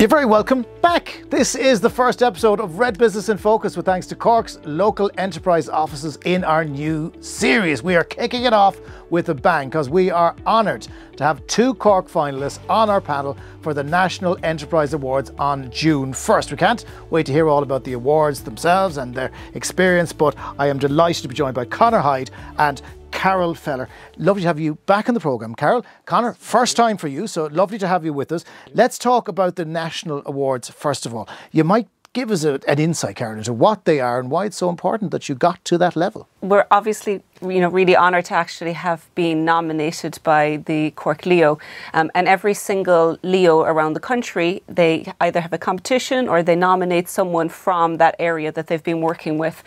You're very welcome back. This is the first episode of Red Business in Focus with thanks to Cork's local enterprise offices in our new series. We are kicking it off with a bang because we are honoured to have two Cork finalists on our panel for the National Enterprise Awards on June 1st. We can't wait to hear all about the awards themselves and their experience, but I am delighted to be joined by Conor Hyde and Carol Feller. Lovely to have you back on the programme, Carol. Conor, first time for you, so lovely to have you with us. Let's talk about the National Awards first of all. You might give us an insight, Carol, into what they are and why it's so important that you got to that level. We're obviously, really honoured to actually have been nominated by the Cork Leo. And every single Leo around the country, they either have a competition or they nominate someone from that area that they've been working with.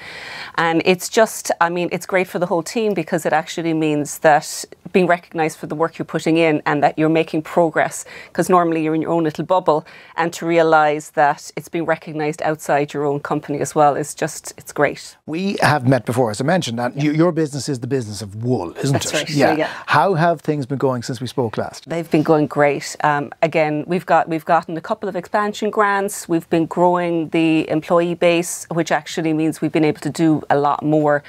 And it's just, it's great for the whole team because it actually means that being recognised for the work you're putting in and that you're making progress. Because normally you're in your own little bubble, and to realise that it's being recognised outside your own company as well is just, it's great. We have met before, as I mentioned, and your business is the business of wool, isn't it? That's right. Yeah. How have things been going since we spoke last? They've been going great. Again, we've gotten a couple of expansion grants. We've been growing the employee base, which actually means we've been able to do a lot more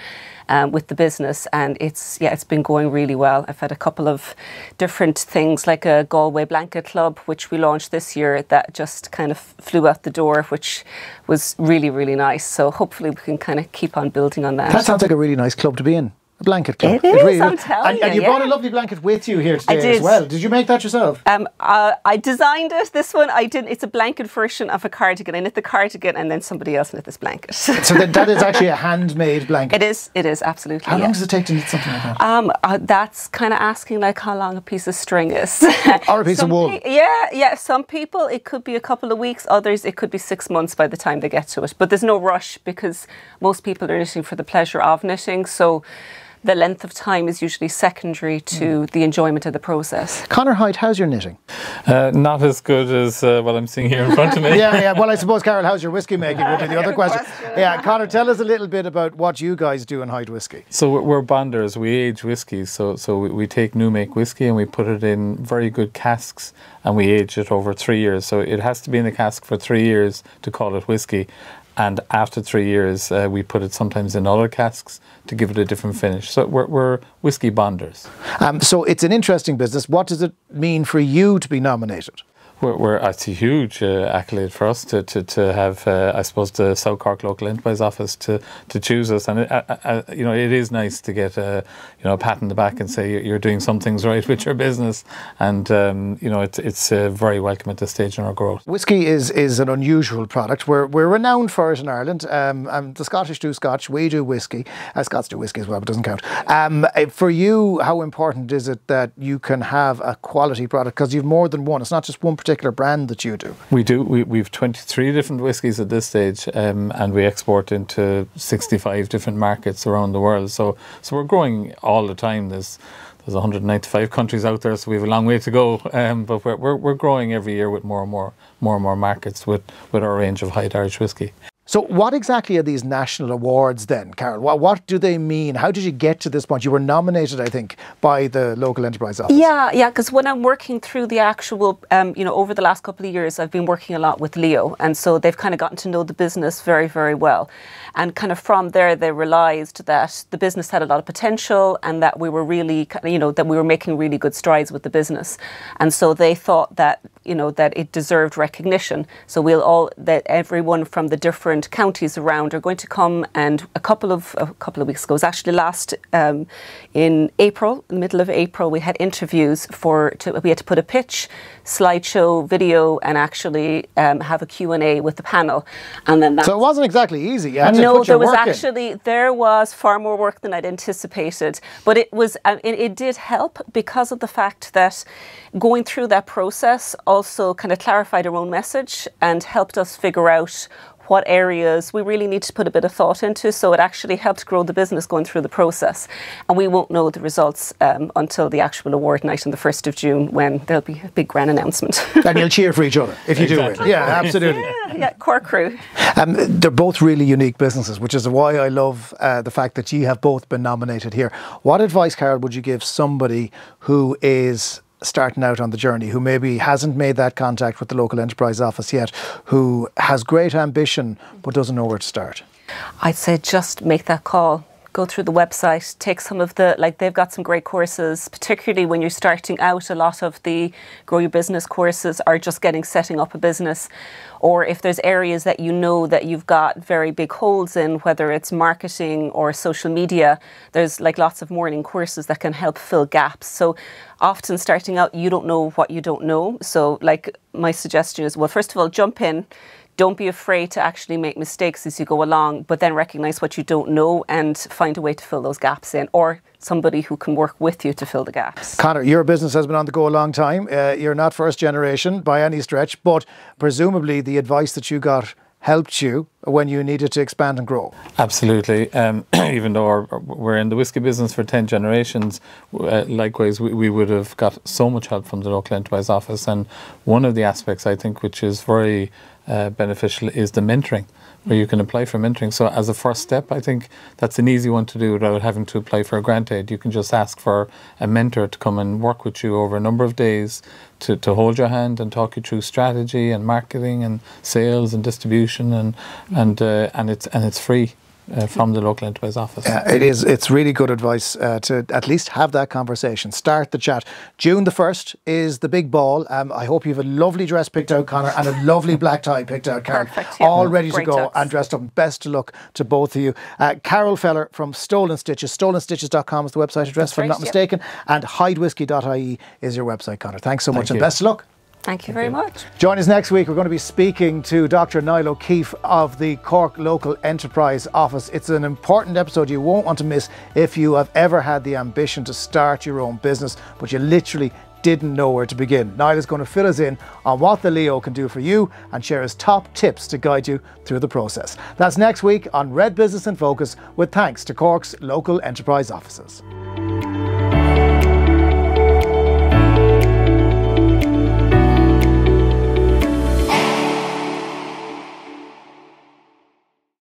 with the business, and it's been going really well. I've had a couple of different things like a Galway Blanket Club, which we launched this year, that just kind of flew out the door, which was really, really nice. So hopefully we can kind of keep on building on that. That sounds like a really nice club to be in. A blanket club. It is, really, I'm telling you. And you brought a lovely blanket with you here today as well. Did you make that yourself? I designed it. This one I didn't. It's a blanket version of a cardigan. I knit the cardigan and then somebody else knit this blanket. So that is actually a handmade blanket? It is, absolutely. How long does it take to knit something like that? That's kind of asking like how long a piece of string is. Or a piece of wool. Yeah. Some people, it could be a couple of weeks. Others, it could be 6 months by the time they get to it. But there's no rush because most people are knitting for the pleasure of knitting. So the length of time is usually secondary to the enjoyment of the process. Conor Hyde, how's your knitting? Not as good as what I'm seeing here in front of me. Yeah. Well, I suppose, Carol, how's your whiskey making would be the other question. Yeah, Conor, tell us a little bit about what you guys do in Hyde Whiskey. So we're bonders. We age whiskey. So we take new make whiskey and we put it in very good casks and we age it over 3 years. So it has to be in the cask for 3 years to call it whiskey. And after 3 years, we put it sometimes in other casks to give it a different finish. So we're whiskey bonders. So it's an interesting business. What does it mean for you to be nominated? It's a huge accolade for us to have, I suppose, the South Cork Local Enterprise Office to choose us, and it is nice to get a pat on the back and say you're doing some things right with your business, and it's very welcome at this stage in our growth. Whiskey is an unusual product. We're renowned for it in Ireland. The Scottish do Scotch, we do whiskey. Scots do whiskey as well, but it doesn't count. For you, how important is it that you can have a quality product because you've more than one? It's not just one particular brand that you do. We do. We've 23 different whiskies at this stage, and we export into 65 different markets around the world. So we're growing all the time. There's 195 countries out there, so we have a long way to go. But we're growing every year with more and more markets with our range of Hyde Irish whiskey. So what exactly are these national awards then, Carol? What do they mean? How did you get to this point? You were nominated, I think, by the local enterprise office. Yeah, because when I'm working through the actual, over the last couple of years, I've been working a lot with Leo. And so they've kind of gotten to know the business very, very well. And kind of from there, they realised that the business had a lot of potential and that we were really, that we were making really good strides with the business. And so they thought that, that it deserved recognition. So that everyone from the different counties around are going to come, and a couple of weeks ago, it was actually last in April, in the middle of April, we had interviews we had to put a pitch, slideshow, video, and actually have a Q&A with the panel. And then so it wasn't exactly easy. There was far more work than I'd anticipated, but it did help because of the fact that going through that process also kind of clarified our own message and helped us figure out what areas we really need to put a bit of thought into. So it actually helped grow the business going through the process. And we won't know the results until the actual award night on the 1st of June, when there'll be a big grand announcement. And you'll cheer for each other if you do win. Yeah, absolutely. Yeah, Cork crew. They're both really unique businesses, which is why I love the fact that you have both been nominated here. What advice, Carol, would you give somebody who is starting out on the journey, who maybe hasn't made that contact with the local enterprise office yet, who has great ambition but doesn't know where to start? I'd say just make that call. Go through the website, take some of the, like they've got some great courses, particularly when you're starting out. A lot of the Grow Your Business courses are just setting up a business. Or if there's areas that you know that you've got very big holes in, whether it's marketing or social media, there's like lots of morning courses that can help fill gaps. So often starting out, you don't know what you don't know. So like my suggestion is, well, first of all, jump in. Don't be afraid to actually make mistakes as you go along, but then recognize what you don't know and find a way to fill those gaps in, or somebody who can work with you to fill the gaps. Conor, your business has been on the go a long time. You're not first generation by any stretch, but presumably the advice that you got helped you when you needed to expand and grow. Absolutely. Even though we're in the whisky business for 10 generations, likewise, we would have got so much help from the local enterprise office. And one of the aspects, I think, which is very beneficial is the mentoring, where you can apply for mentoring. So as a first step, I think that's an easy one to do without having to apply for a grant aid. You can just ask for a mentor to come and work with you over a number of days to hold your hand and talk you through strategy and marketing and sales and distribution, and it's free. From the local enterprise office. It's really good advice to at least have that conversation. Start the chat. June the 1st is the big ball. I hope you have a lovely dress picked out, Conor, and a lovely black tie picked out, Carol. Perfect, yeah. All ready to Great go tux. and dressed up. Best of luck to both of you. Carol Feller from Stolen Stitches. StolenStitches.com is the website address, if I'm not mistaken. And HydeWhiskey.ie is your website, Conor. Thanks so much and best of luck. Thank you very much. Join us next week. We're going to be speaking to Dr. Niall O'Keefe of the Cork Local Enterprise Office. It's an important episode you won't want to miss if you have ever had the ambition to start your own business, but you literally didn't know where to begin. Niall is going to fill us in on what the Leo can do for you and share his top tips to guide you through the process. That's next week on Red Business in Focus, with thanks to Cork's local enterprise offices.